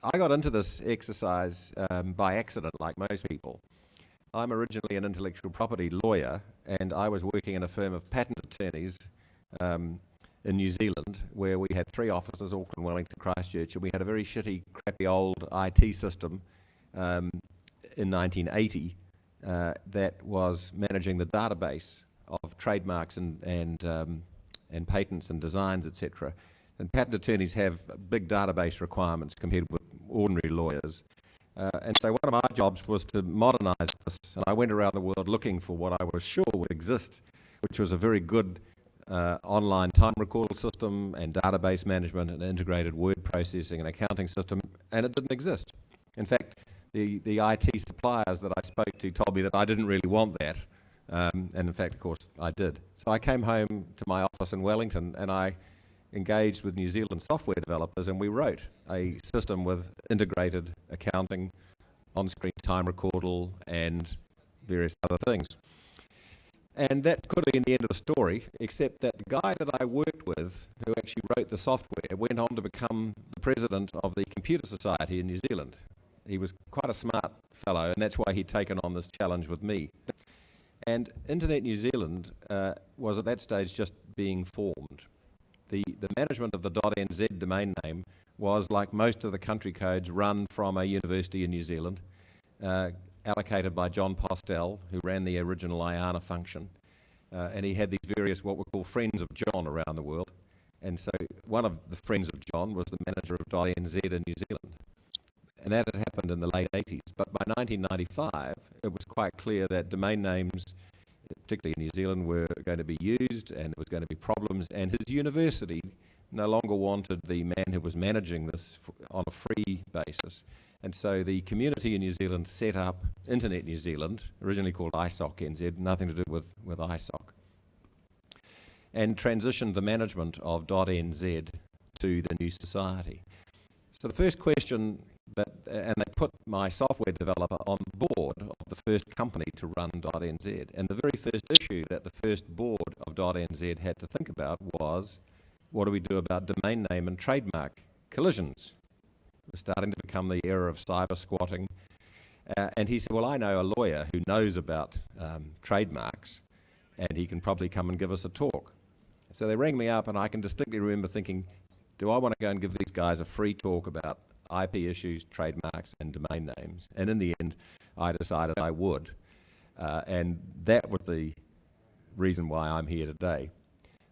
I got into this exercise by accident, like most people. I'm originally an intellectual property lawyer, and I was working in a firm of patent attorneys in New Zealand, where we had 3 offices, Auckland, Wellington, Christchurch, and we had a very shitty, crappy old IT system in 1980 that was managing the database of trademarks and patents and designs, etc. And patent attorneys have big database requirements compared with ordinary lawyers. And so one of my jobs was to modernize this, and I went around the world looking for what I was sure would exist, which was a very good online time recordal system and database management and integrated word processing and accounting system, and it didn't exist. In fact, the IT suppliers that I spoke to told me that I didn't really want that, and in fact, of course, I did. So I came home to my office in Wellington, and I engaged with New Zealand software developers, and we wrote a system with integrated accounting, on-screen time recordal, and various other things. And that could have been the end of the story, except that the guy that I worked with, who actually wrote the software, went on to become the president of the Computer Society in New Zealand. He was quite a smart fellow, and that's why he'd taken on this challenge with me. And Internet New Zealand was at that stage just being formed. The management of the .nz domain name was, like most of the country codes, run from a university in New Zealand, allocated by John Postel, who ran the original IANA function. And he had these various what were called Friends of John around the world. And so one of the Friends of John was the manager of .nz in New Zealand. And that had happened in the late 80s. But by 1995, it was quite clear that domain names, particularly in New Zealand, were going to be used, and there was going to be problems, and his university no longer wanted the man who was managing this on a free basis. And so the community in New Zealand set up Internet New Zealand, originally called ISOC NZ, nothing to do with ISOC, and transitioned the management of .nz to the new society. So the first question and they put my software developer on the board of the first company to run .nz. And the very first issue that the first board of .nz had to think about was, what do we do about domain name and trademark collisions? We're starting to become the era of cyber squatting. And he said, well, I know a lawyer who knows about trademarks, and he can probably come and give us a talk. So they rang me up, and I can distinctly remember thinking, do I want to go and give these guys a free talk about IP issues, trademarks, and domain names? And in the end, I decided I would. And that was the reason why I'm here today.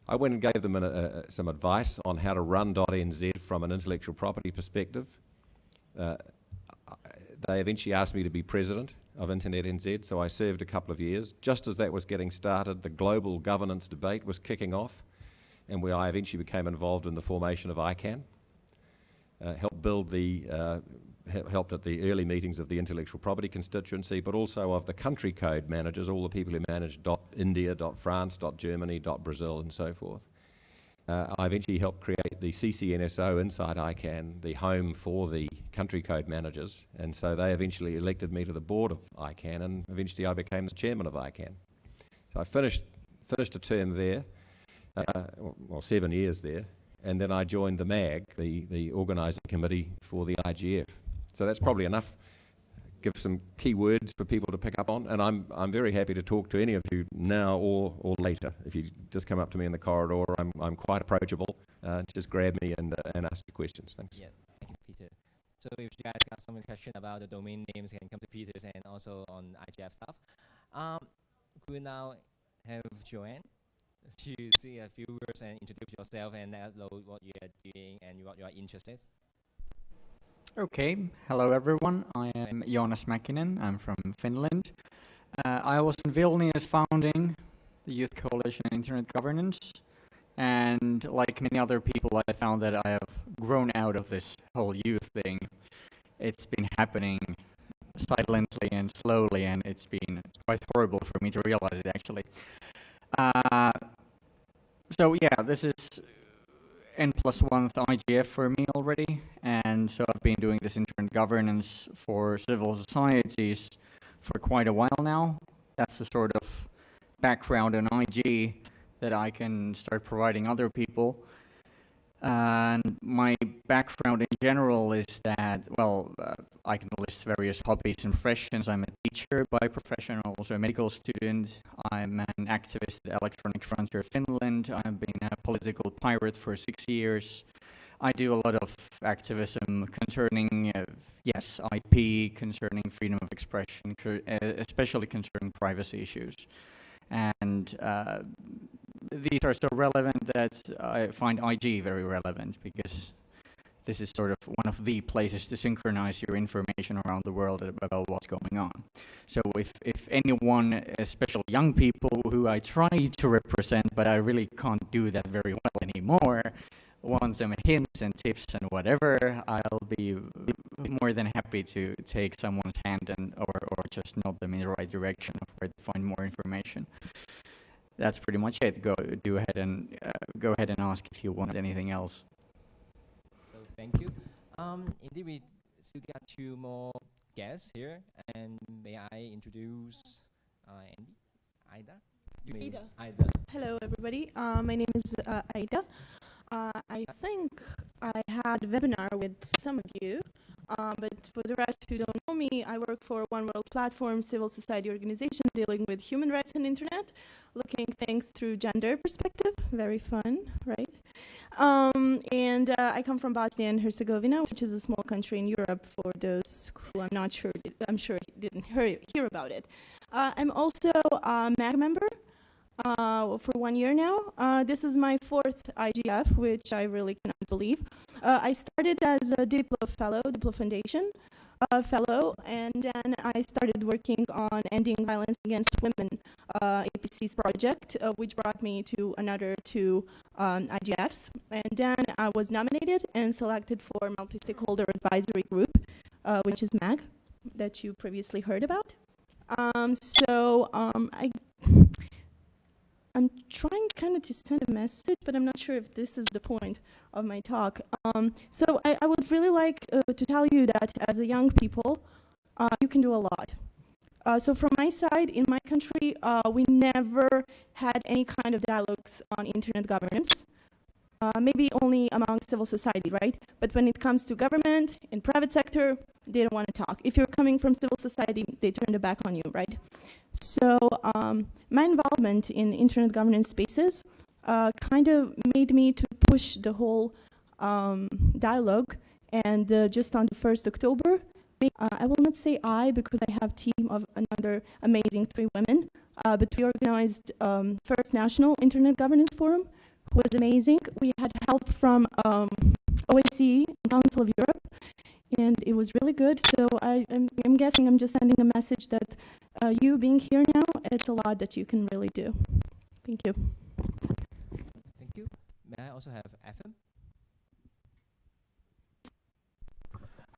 I went and gave them some advice on how to run .nz from an intellectual property perspective. They eventually asked me to be president of Internet NZ, so I served a couple of years. Just as that was getting started, the global governance debate was kicking off, and where I eventually became involved in the formation of ICANN. Helped at the early meetings of the intellectual property constituency, but also of the country code managers, all the people who managed .India, .France, .Germany, .Brazil, and so forth. I eventually helped create the CCNSO inside ICANN, the home for the country code managers, and so they eventually elected me to the board of ICANN, and eventually I became the chairman of ICANN. So I finished a term there, 7 years there, and then I joined the MAG, the organising committee for the IGF. So that's probably enough. Give some key words for people to pick up on, and I'm very happy to talk to any of you now or later. If you just come up to me in the corridor, I'm quite approachable. Just grab me and ask me questions. Thanks. Yeah, thank you, Peter. So if you guys got some question about the domain names, can come to Peter's and also on IGF stuff. Could we now have Joanne to say a few words and introduce yourself and upload what you are doing and what your interest is? Okay, hello everyone. I am Jonas Mäkinen. I'm from Finland. I was in Vilnius founding the Youth Coalition on Internet Governance, and like many other people, I found that I have grown out of this whole youth thing. It's been happening silently and slowly, and it's been quite horrible for me to realize it actually. So yeah, this is N+1th IGF for me already, and so I've been doing this internet governance for civil societies for quite a while now. That's the sort of background on IG that I can start providing other people. And my background in general is that, well, I can list various hobbies and professions. I'm a teacher by profession, also a medical student. I'm an activist at Electronic Frontier Finland. I've been a political pirate for 6 years. I do a lot of activism concerning, yes, IP, concerning freedom of expression, especially concerning privacy issues. And these are so relevant that I find IG very relevant, because this is sort of one of the places to synchronize your information around the world about what's going on. So if anyone, especially young people who I try to represent, but I really can't do that very well anymore, want some hints and tips and whatever, I'll be more than happy to take someone's hand and or just nod them in the right direction of where to find more information. That's pretty much it. Go ahead and ask if you want anything else. So thank you. Indeed, we still got 2 more guests here, and may I introduce Andy, Ida? Ida. Hello, everybody. My name is Aida. I think I had a webinar with some of you, but for the rest who don't know me, I work for One World Platform, civil society organization dealing with human rights and internet, looking things through gender perspective. Very fun, right? And I come from Bosnia and Herzegovina, which is a small country in Europe for those who I'm sure didn't hear about it. I'm also a MAG member. For 1 year now. This is my 4th IGF, which I really cannot believe. I started as a Diplo fellow, Diplo Foundation fellow, and then I started working on ending violence against women, APC's project, which brought me to another 2 IGFs. And then I was nominated and selected for Multi-Stakeholder Advisory Group, which is MAG, that you previously heard about. I'm trying kind of to send a message, but I'm not sure if this is the point of my talk. So I would really like to tell you that as a young people, you can do a lot. So from my side, in my country, we never had any kind of dialogues on internet governance. Maybe only among civil society, right? But when it comes to government and private sector, they don't want to talk. If you're coming from civil society, they turn their back on you, right? So my involvement in internet governance spaces kind of made me to push the whole dialogue. And just on the 1st October, I will not say I, because I have a team of another amazing 3 women, but we organized first National Internet Governance Forum, was amazing. We had help from OSCE and Council of Europe, and it was really good. So I'm guessing I'm just sending a message that you being here now, it's a lot that you can really do. Thank you. Thank you. May I also have FM?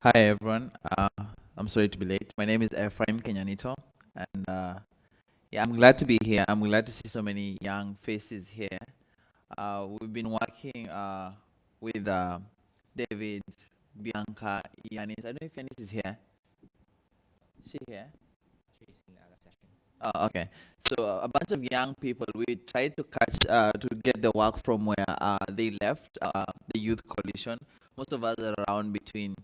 Hi everyone. I'm sorry to be late. My name is Ephraim Kenyanito, and yeah, I'm glad to be here. I'm glad to see so many young faces here. We've been working with David, Bianca, Yanis. I don't know if Yanis is here. Is she here? She's in another session. Oh, okay. So a bunch of young people, we tried to catch, to get the work from where they left, the Youth Coalition. Most of us are around between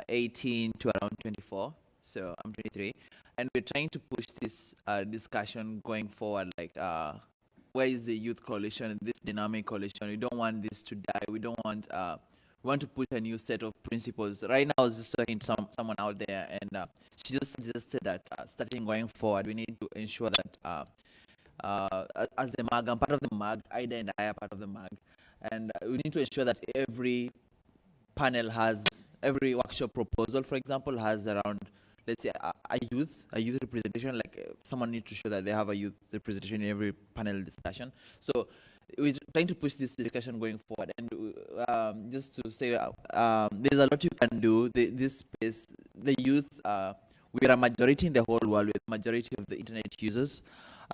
18 to around 24. So I'm 23. And we're trying to push this discussion going forward, like where is the Youth Coalition, this dynamic coalition? We don't want this to die. We don't want, we want to put a new set of principles. Right now, I was just talking to someone out there, and she just suggested that starting going forward, we need to ensure that as the MAG, I'm part of the MAG, Ida and I are part of the MAG, and we need to ensure that every panel has, every workshop proposal, for example, has around, let's say, a youth representation. Like someone needs to show that they have a youth representation in every panel discussion. So we're trying to push this discussion going forward. And just to say, there's a lot you can do. This space, the youth, we are a majority in the whole world, with majority of the internet users.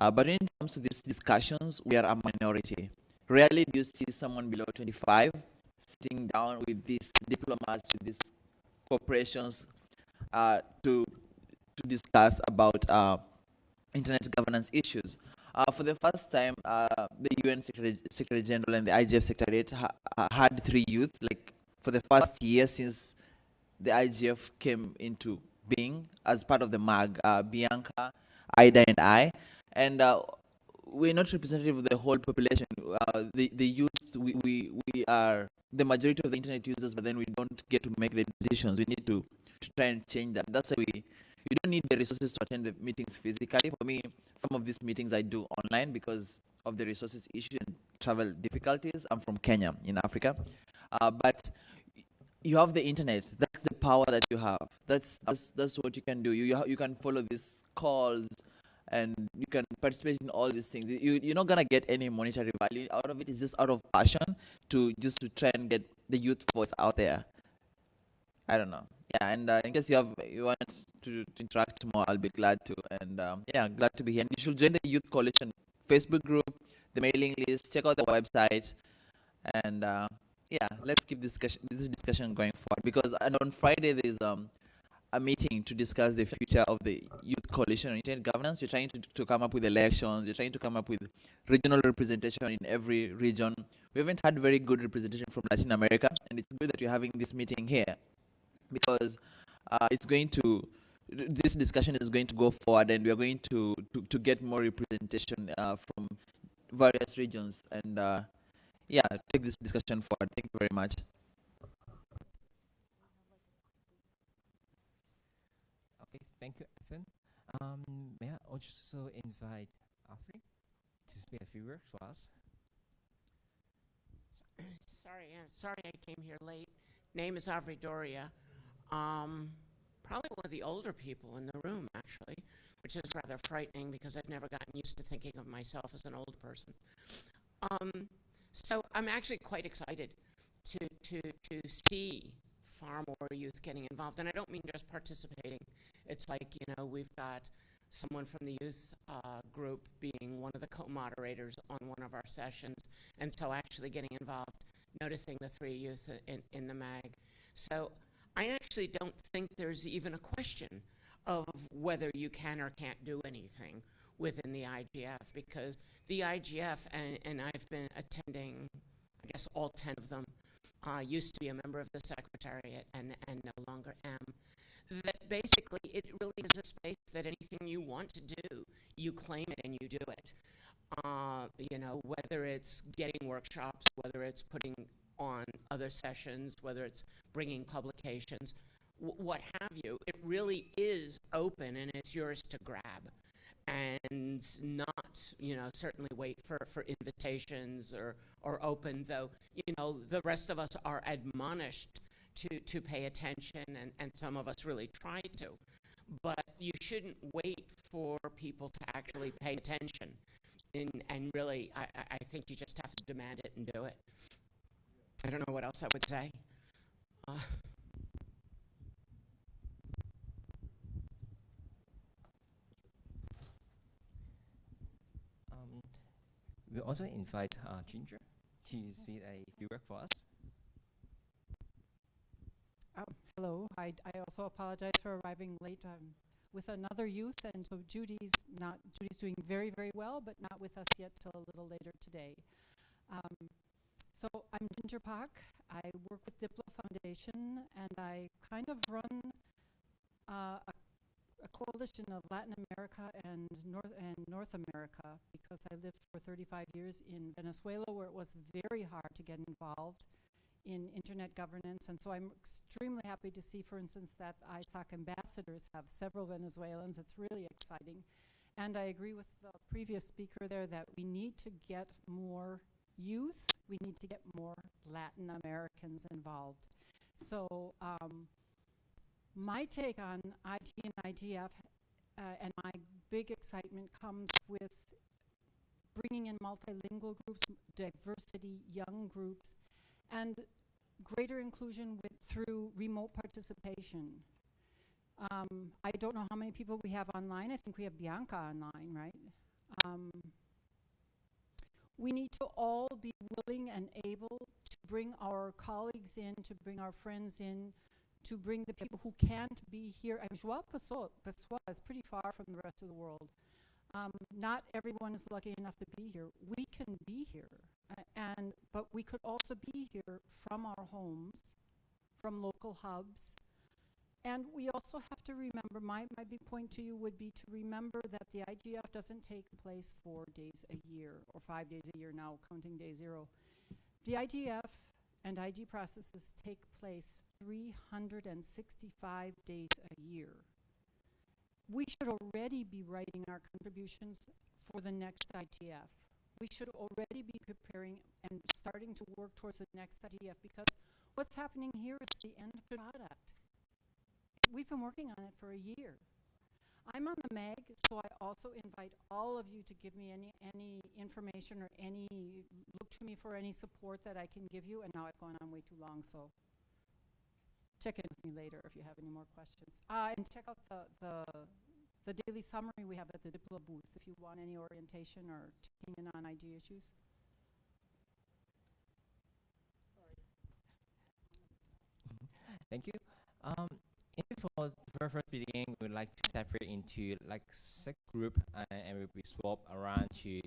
But when it comes to these discussions, we are a minority. Rarely do you see someone below 25 sitting down with these diplomats, with these corporations, to discuss about internet governance issues. For the first time, the UN Secretary General and the IGF Secretariat had three youth, like for the first year since the IGF came into being as part of the MAG, Bianca, Ida, and I. And we're not representative of the whole population. The youth, we are the majority of the internet users, but then we don't get to make the decisions. We need to try and change that. That's why you don't need the resources to attend the meetings physically. For me, some of these meetings I do online because of the resources issue and travel difficulties. I'm from Kenya in Africa. But you have the internet. That's the power that you have. That's what you can do. You can follow these calls, and you can participate in all these things. You're not gonna get any monetary value out of it. It's just out of passion to try and get the youth voice out there. I don't know. Yeah, and in case you want to interact more, I'll be glad to. And yeah, glad to be here. And you should join the Youth Coalition Facebook group, the mailing list. Check out the website, and yeah, let's keep this discussion going forward. Because on Friday there's a meeting to discuss the future of the Youth Coalition on Internet Governance. You're trying to come up with elections. You're trying to come up with regional representation in every region. We haven't had very good representation from Latin America, and it's good that you're having this meeting here, because this discussion is going to go forward, and we are going to get more representation from various regions, and yeah, take this discussion forward. Thank you very much. Okay, thank you, Evan. May I also invite Afri to speak a few words for us? Sorry I came here late. Name is Avri Doria. Probably one of the older people in the room, actually, which is rather frightening because I've never gotten used to thinking of myself as an old person. So I'm actually quite excited to see far more youth getting involved. And I don't mean just participating. It's like, we've got someone from the youth group being one of the co-moderators on one of our sessions. And so actually getting involved, noticing the three youth in the MAG. So I actually don't think there's even a question of whether you can or can't do anything within the IGF, because the IGF, and I've been attending, I guess, all 10 of them, used to be a member of the Secretariat and no longer am, that basically it really is a space that anything you want to do, you claim it and you do it. Whether it's getting workshops, whether it's putting on other sessions, whether it's bringing publications, what have you, it really is open and it's yours to grab. And not, certainly wait for invitations or open, though, the rest of us are admonished to pay attention, and some of us really try to. But you shouldn't wait for people to actually pay attention. And really, I think you just have to demand it and do it. I don't know what else I would say. We also invite Ginger to speak a few words for us. Hello. I also apologize for arriving late with another youth, and so Judy's doing very, very well, but not with us yet till a little later today. So I'm Ginger Pak. I work with Diplo Foundation, and I kind of run a coalition of Latin America and North America, because I lived for 35 years in Venezuela, where it was very hard to get involved in internet governance. And so I'm extremely happy to see, for instance, that ISAC ambassadors have several Venezuelans. It's really exciting. And I agree with the previous speaker there that we need to get more youth. We need to get more Latin Americans involved. So my take on IT and IGF and my big excitement comes with bringing in multilingual groups, diversity, young groups, and greater inclusion through remote participation. I don't know how many people we have online. I think we have Bianca online, right? We need to all be willing and able to bring our colleagues in, to bring our friends in, to bring the people who can't be here. João Pessoa is pretty far from the rest of the world. Not everyone is lucky enough to be here. We can be here, but we could also be here from our homes, from local hubs. And we also have to remember, my big point to you would be to remember that the IGF doesn't take place 4 days a year, or 5 days a year now, counting day zero. The IGF and IG processes take place 365 days a year. We should already be writing our contributions for the next IGF. We should already be preparing and starting to work towards the next IGF, because what's happening here is the end product. We've been working on it for a year. I'm on the MAG, so I also invite all of you to give me any information or look to me for any support that I can give you. And now I've gone on way too long, so check in with me later if you have any more questions. And check out the daily summary we have at the Diplo booth if you want any orientation or checking in on IG issues. Thank you. For the very first beginning, we would like to separate into like 6 groups, and we'll be swapped around to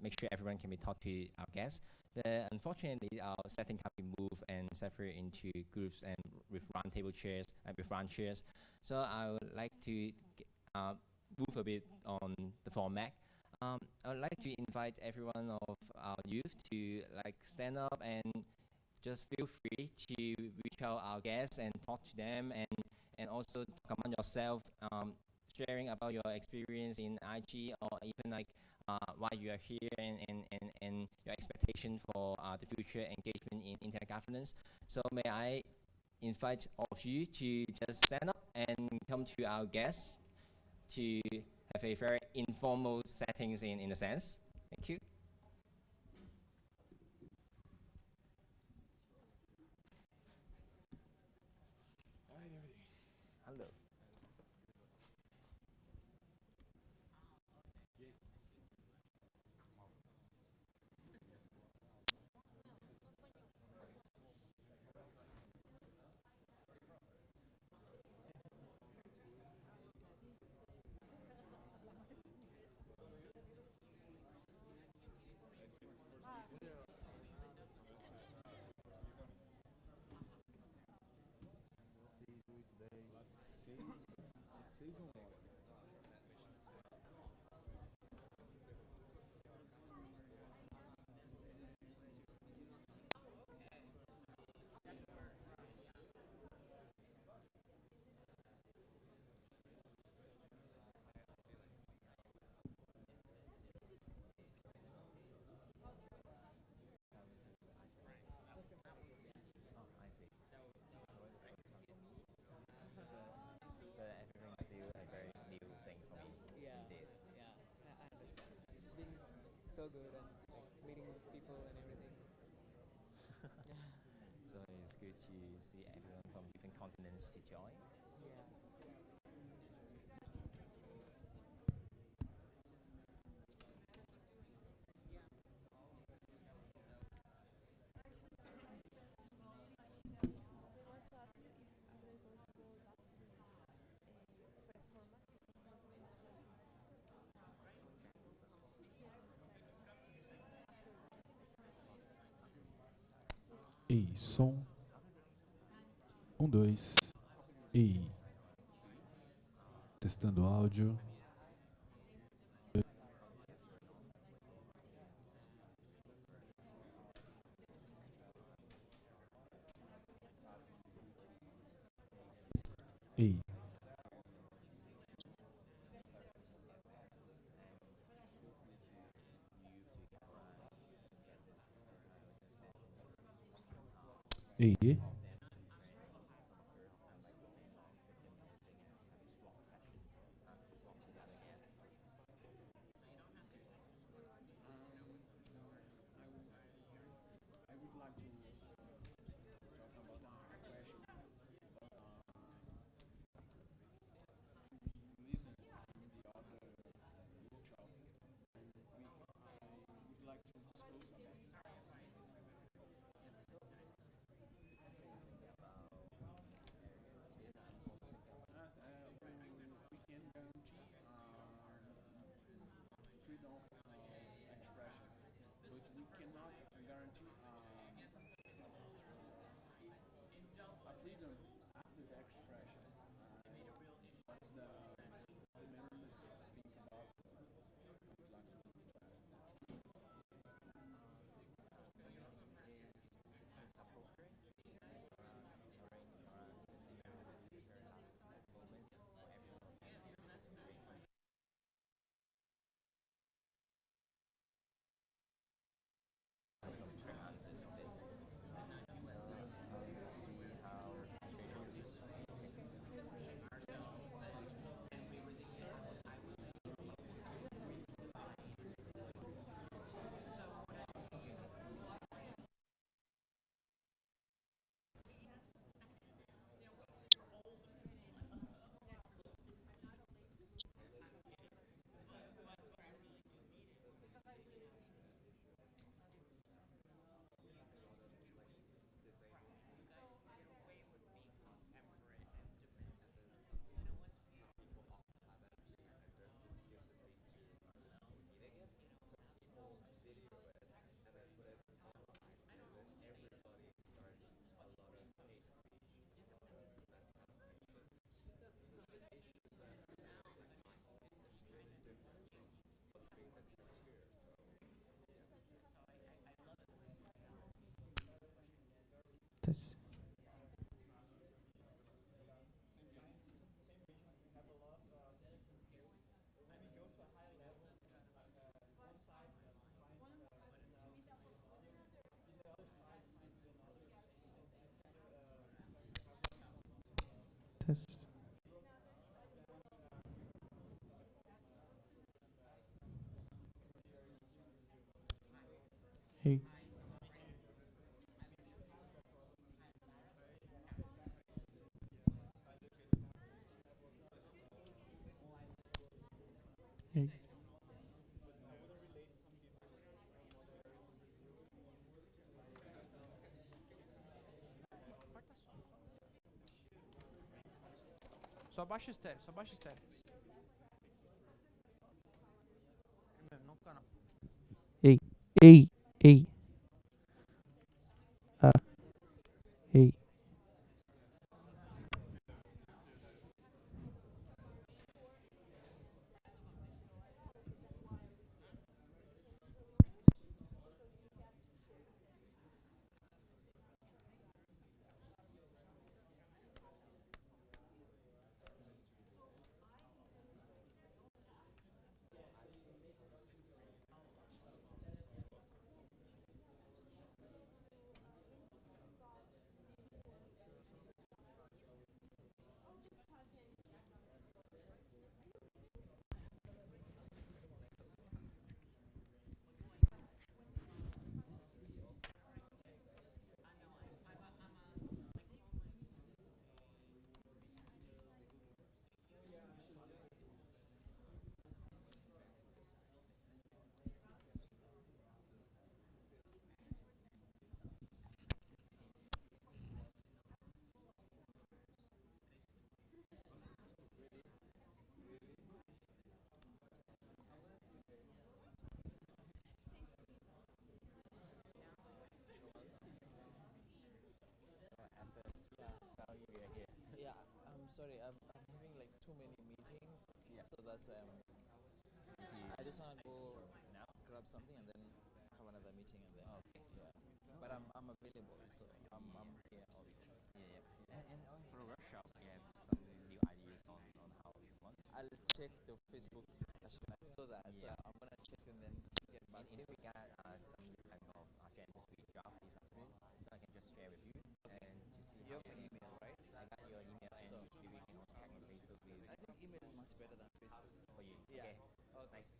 make sure everyone can be talked to our guests. Unfortunately, our setting can be moved and separate into groups and with round table chairs and with round chairs. So I would like to move a bit on the format. I would like to invite everyone of our youth to like stand up and just feel free to reach out our guests and talk to them, and also come on yourself, sharing about your experience in IG, or even like why you are here, and your expectation for the future engagement in internet governance. So may I invite all of you to just stand up and come to our guests to have a very informal settings in a sense. Thank you. Hello. So good and like meeting people and everything. So it's good to see everyone from different continents to join. Yeah. Ei, som. 1, 2. Ei. Testando áudio. Ei. Ei. Test. Hey. Hey. Só abaixa o estéreo, só abaixa o estéreo. Não fica não. Ei, ei, ei. Ah, ei. Yeah, I'm sorry. I'm having like too many meetings, so that's why I just want to go grab something and then have another meeting and then yeah. But I'm available, so I'm here also. And for a workshop, you have some new ideas on how you want. I'll check the Facebook discussion. I saw that, so I'm gonna check and then get back In to you. regard some kind of agenda we draft this afternoon, so I can just share with you and to see You how have my email, right? I got your email and So maybe we can also check on Facebook with I think email is much better than Facebook. for you. Yeah. Okay. Okay. Nice.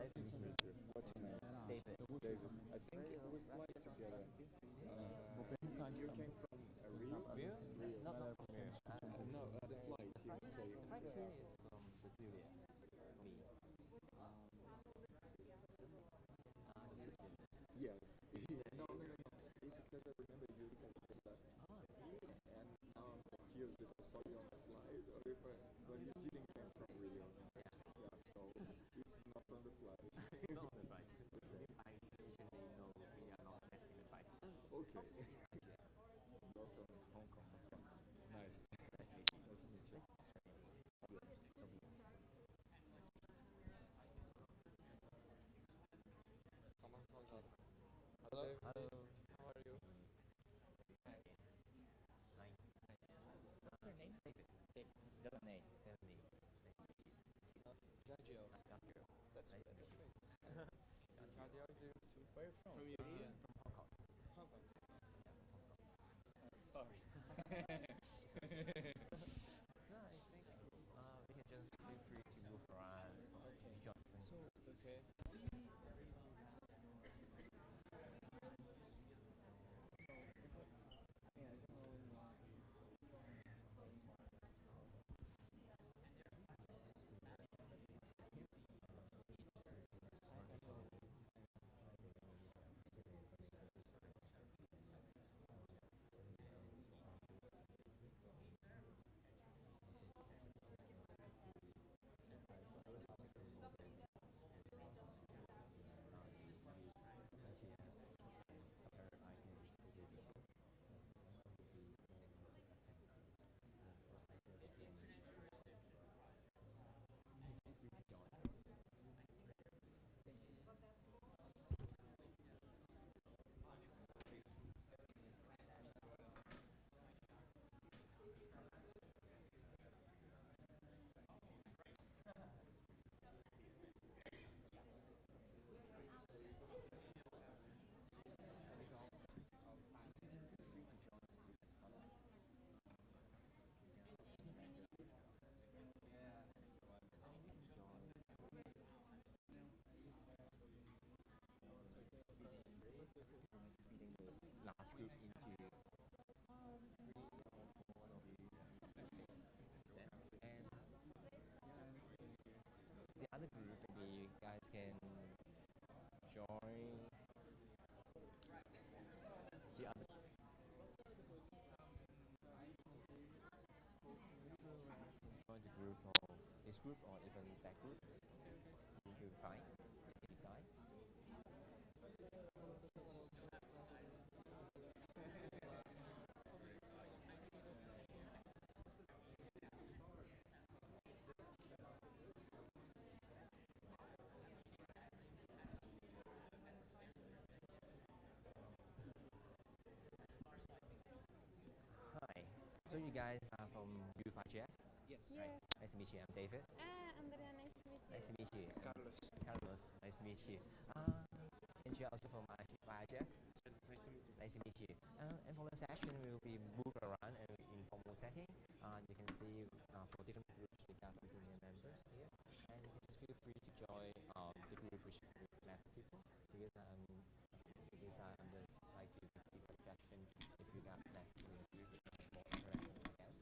Nice to meet you. What's your name? David. David. I think we fly together. You came from Rio? Rio? Rio. Not from Rio. No, the flight. The flight here is from Brasilia. Me. Yes. No, it's because I remember you because of the last and now I'm confused if I saw you on the flight or if when you didn't come from Rio. Yeah, so it's not on the flight. Not on the flight. I usually know we are not connecting the flight. Okay. IGF. You're from Hong Kong. Nice. Nice to meet you. Nice to meet you. Hello. Hello. How are you? Hi. What's your name? David. David. Just name. Tell me. Giorgio. Giorgio. That's Nice to meet you. Giorgio, do you too? Where are you from? From Italy? From Hong Kong. Hong Kong. Sorry. So I think we can just feel free to move around from each other. So, okay. Splitting the large group into 3 or 4 of you. And the other group, maybe you guys can join the other join the group of this group or even that group. You'll find you can decide. Hi. So you guys are from Youth IGF? Yes. Right. Nice to meet you. I'm David. Andrea, nice to meet you. Nice to meet you. Carlos. Carlos. Nice to meet you. And you're also from IGF? Nice to meet you. Nice to meet you. And for the session, we will be moving around in informal setting. You can see for different groups, we got some senior members here. And you can just feel free to join the group with less people because I'm just like to give the suggestion if you got less people in the group, it's more interaction, I guess.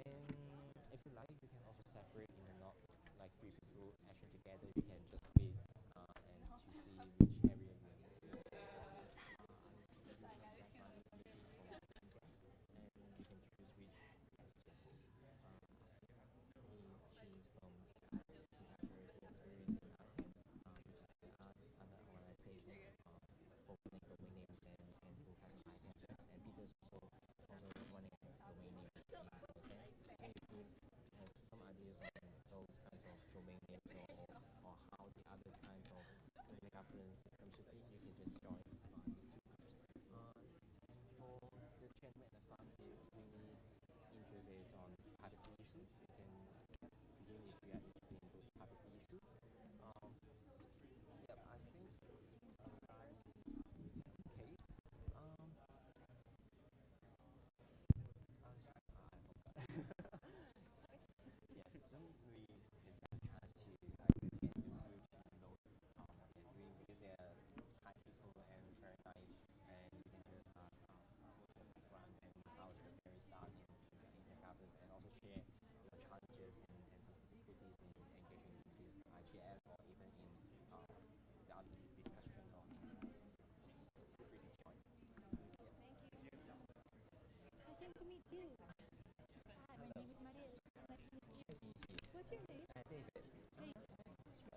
And if you like, you can also separate in the not like 3 people action together. You can just split and to see which area you are and you can choose which she's from she has very good experience in acting, which is other organization for running domain names and who has high interest, and Peter's also running domain names in the sense. And if you have some ideas on those kinds of domain names or how the other kinds of internet governance system should be, you can just join these 2 groups. For the gentleman at the front is really interested on privacy issues. You can begin if you are interested in those privacy issues. Yep, I think case. I forgot. Yeah, so we get a chance to start this discussion off. Feel free to join. I came to meet you. Hi, my name is Maria. It's nice to meet you. Nice to meet you. What's your name? David. Hey. Right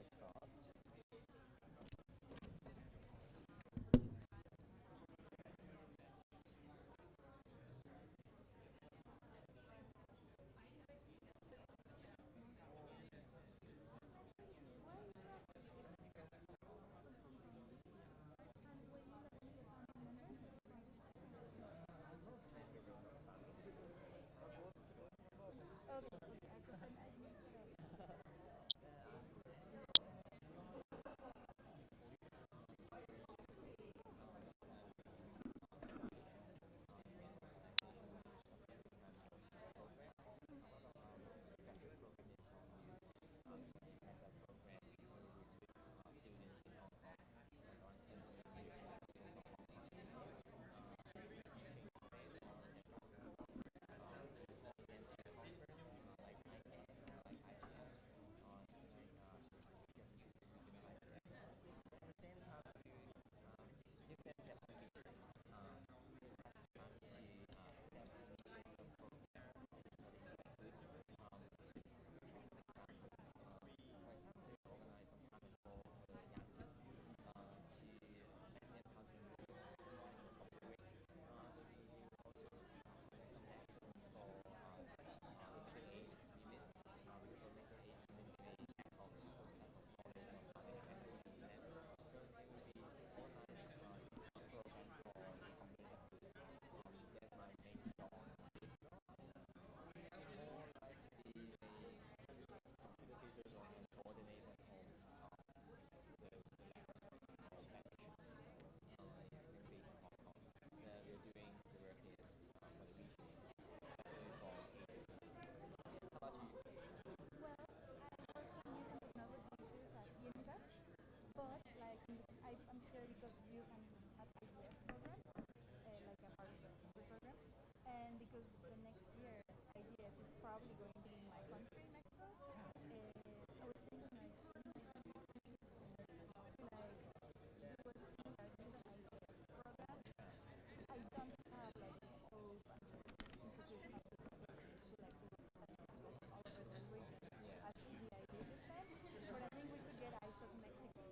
from. But like I'm here because you can have IGF program, like a part of the program, and because the next year IGF is probably going to be in my country, Mexico. I was thinking like do was similar to the IGF program. I don't have like so institutional to like do all over the region as CGI did this time, but I think we could get ISO Mexico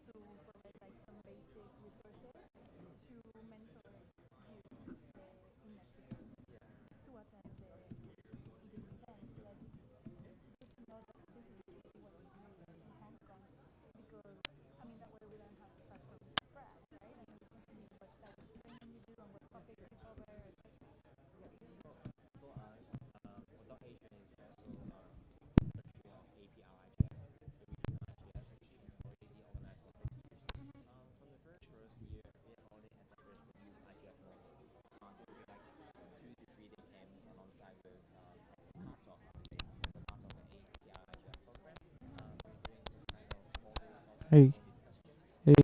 to provide like some basic resources to mentor youth in Mexico to attend the events. Like it's good to know that this is basically what we do in Hong Kong because I mean that way we don't have to start from scratch, right? And we can see what type of training you do and what topics you cover, etc. For us, although Asian is also subsidiary of APR IGF, the regional IGF, which is already organized for 6 years. From the first year, we have already established the youth IGF model. There will be like 2 to 3 day camps alongside with as a part of the APR IGF program. We're doing some kind of model Hey, discussion. hey,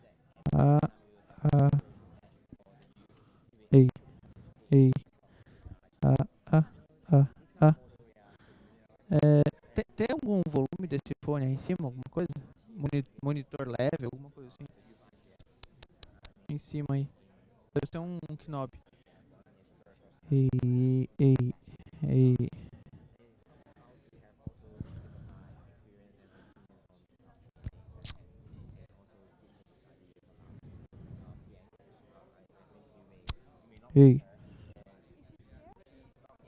That at the same uh, time, we will have uh, a training session for the youth doing hey, participate hey, from uh, uh, uh, this kind uh. of model we are using right now. Tem algum volume desse fone aí em cima? Alguma coisa? Monitor leve, alguma coisa assim? The youth IGF Em cima aí. Deve ser um knob. is the very first time. Ei, ei, ei. Is house we have also systematized experience and opinions on the topic, and also give me this idea about this piano. I think you may not know Ei. her. She's not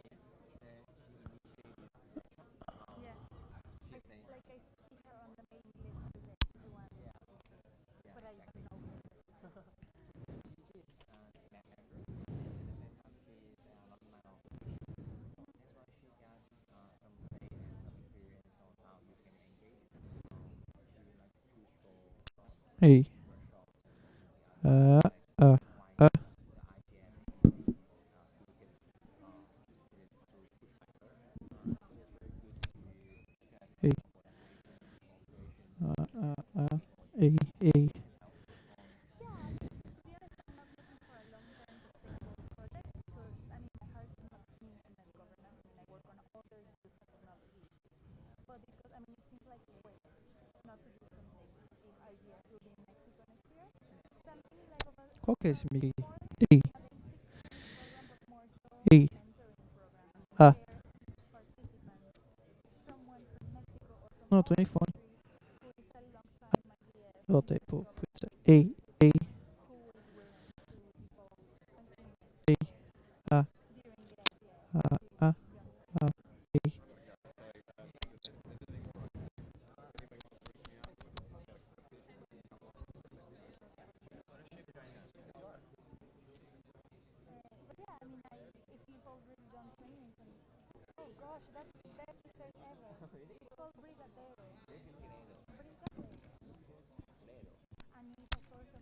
here. She initiated this workshop. Yeah. She's named. I see her on the mailing list today. The one, Yeah, but I exactly. don't know her. She's a member, and at the same time she is an alumni of the Meetup. That's why she got some say and some experience on how you can engage. She would like to push for Ei. workshops and also the other Uh, aspects uh, like uh. the IGF ABC toolkit is to push by her. I think it's very good to have this Ei. kind of collaboration and cooperation people Ei, ei. can help on. Yeah, I mean, to be honest, I'm not looking for a long-term sustainable project because, I mean, my heart is not in internet governance. I mean, I work on other youth technology issues. But because, I mean, it seems like a waste not to do something if IGF will be Qual que é esse mic aqui? Ei. Ei. Ah. Não, tô em fone. Voltei pro. Ei. Ei. Ei. Ah. Ah. Ah. Ah. Ei.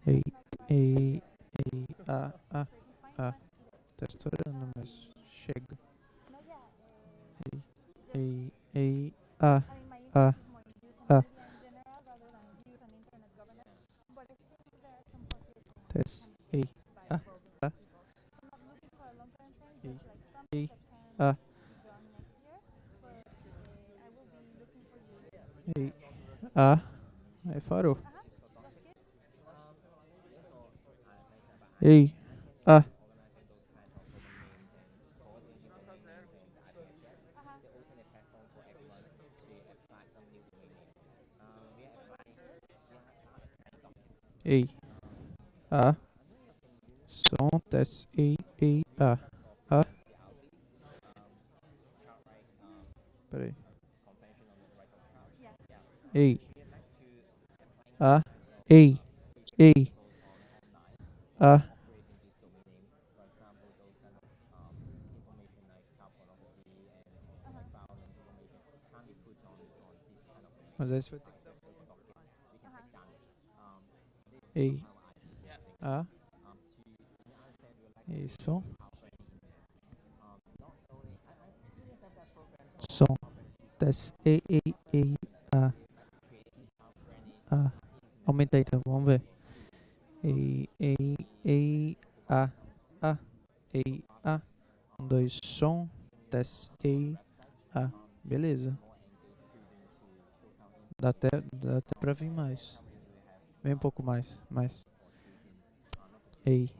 Ei. Ei. Ei. Ah. Ah. Ah. Tá estourando, mas chega. Ei. Ei. Ei. Ah. Ah. Ah. Test. Ei. Ah. Ah. Ei. Ei. Ah. Ei. Ah. Aí parou. Ei. Ah. Ei. Ah. Som, teste. Ei. Ei. Ah. Ah. Peraí. Ei. Ah. Ei. Ei. Ah. Mas aí você vai ter que... Ei. Ah. Ei, som. Som. Teste. Ei, ei, ei. Ah. Ah. Aumenta aí então, vamos ver. Ei, ei, ei. Ah. Ah. Ei. Ah. 1, 2, som. Teste. Ei. Ah. Beleza. Dá até pra vir mais. Vem um pouco mais. Mais. Ei.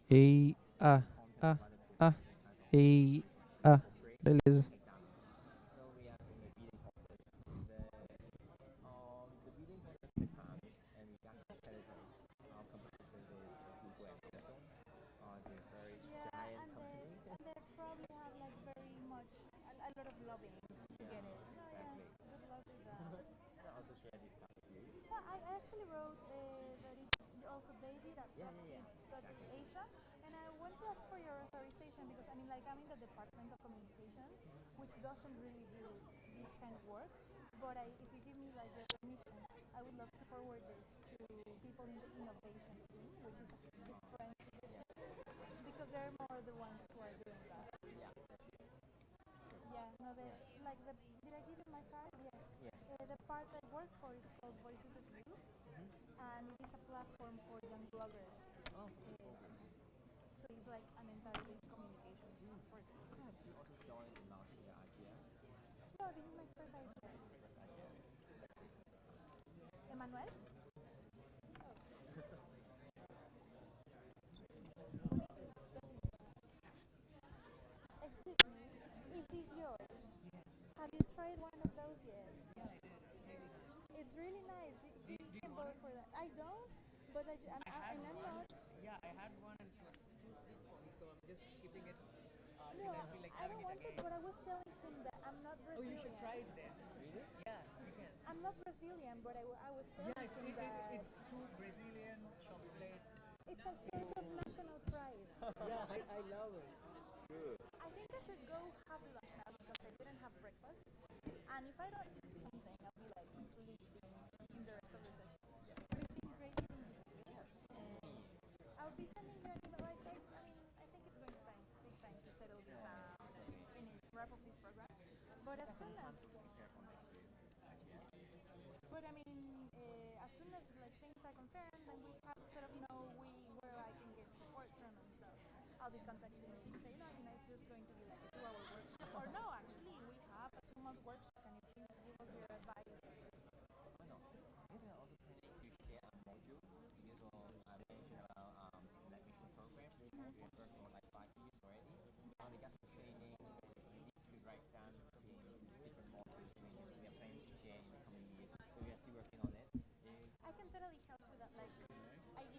Ei. Ah. Ah. Ah. Ei. Ah. Beleza.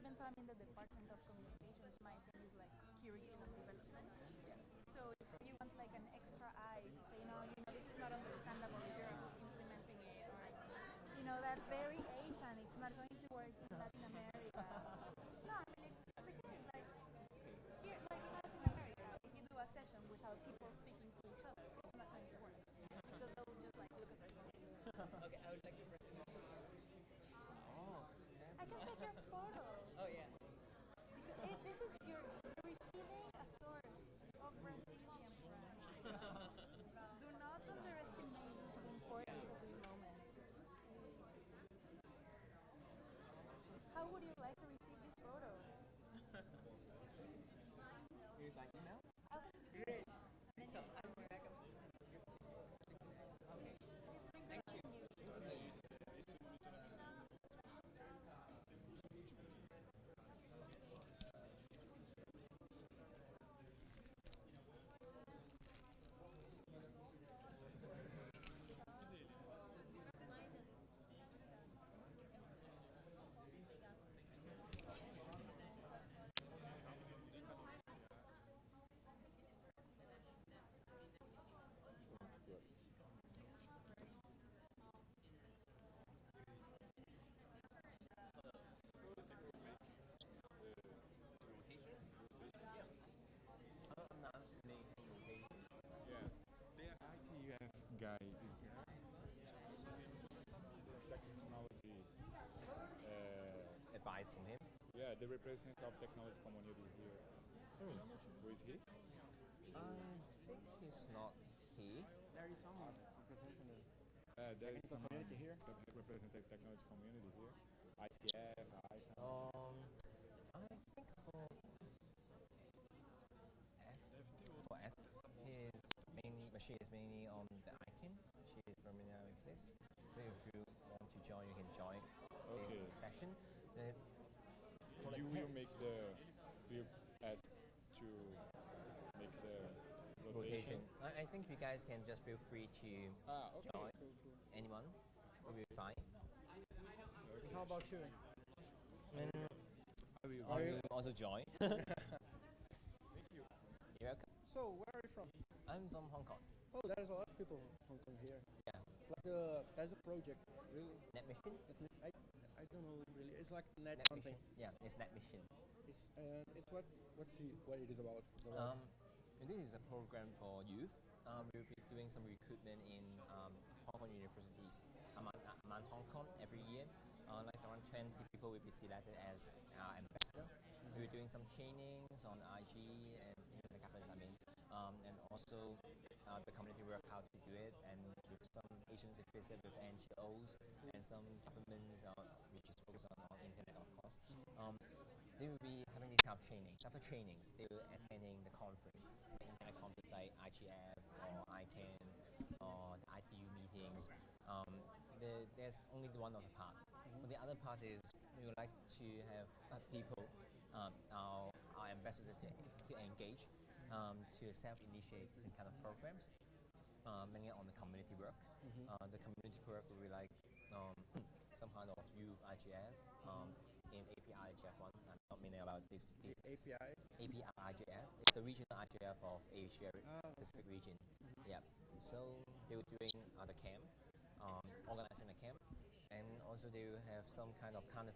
even though I'm in the Department of Communications, my thing is like key regional development. So if you want like an extra eye to say, no, this is not understandable if you're implementing it, or that's very Asian. It's not going to work in Latin America. No, I mean it's again like here, like in Latin America, if you do a session without people speaking to each other, it's not going to work because they'll just like look at their phones. Okay, I would like to present this. Oh, I can take your photo. oh yeah. Because this is you're receiving a source of Brazilian brand. Do not underestimate the importance of this moment. How would you like to receive this photo? You'd like to know? I'll send it to you. Great. And So then I'm back. Okay. it's been Thank good you. meeting you. Yes, the IGF guy is technology. Advice from him. Yeah, the representative of technology community here. Who is he? I think he's not he. There is someone representing the There is technical community here. subject representative technology community here. IGF, Um, I think for F, his mainly machine is mainly on the icon. She is familiar with this. So if you want to join, you can join this session. Then for the You will tech make the you ask to make the rotation, I think you guys can just feel free to Okay. join. Cool. Anyone will be fine. How about you? And Are I you? will also join. Thank you. You're welcome. So where are you from? I'm from Hong Kong. Oh, there's a lot of people from Hong Kong here. Yeah. It's like there's a project, really. Net mission? I don't know really. It's like net Net something. mission. Yeah, it's net mission. It's what it is about. It's about This is a program for youth. We'll be doing some recruitment in Hong Kong universities among Hong Kong every year. Like around 20 people will be selected as our ambassador. We'll be doing some trainings on IG and internet governance, and also the community work how to do it, and with some agency visit with NGOs and some governments which is focused on internet, of course. They will be having these kind of trainings. After trainings, they will attending the conference, internet conference like IGF or ICANN or the ITU meetings. There's only one of the part. But the other part is we would like to have people, our ambassadors to engage, to self-initiate some kind of programs, mainly on the community work. The community work will be like some kind of youth IGF in API IGF1. I'm not meaning about this API. API IGF. It's the regional IGF of Asia Pacific region. Yeah. So they were doing the camp, organizing the camp, and also they will have some kind of carnival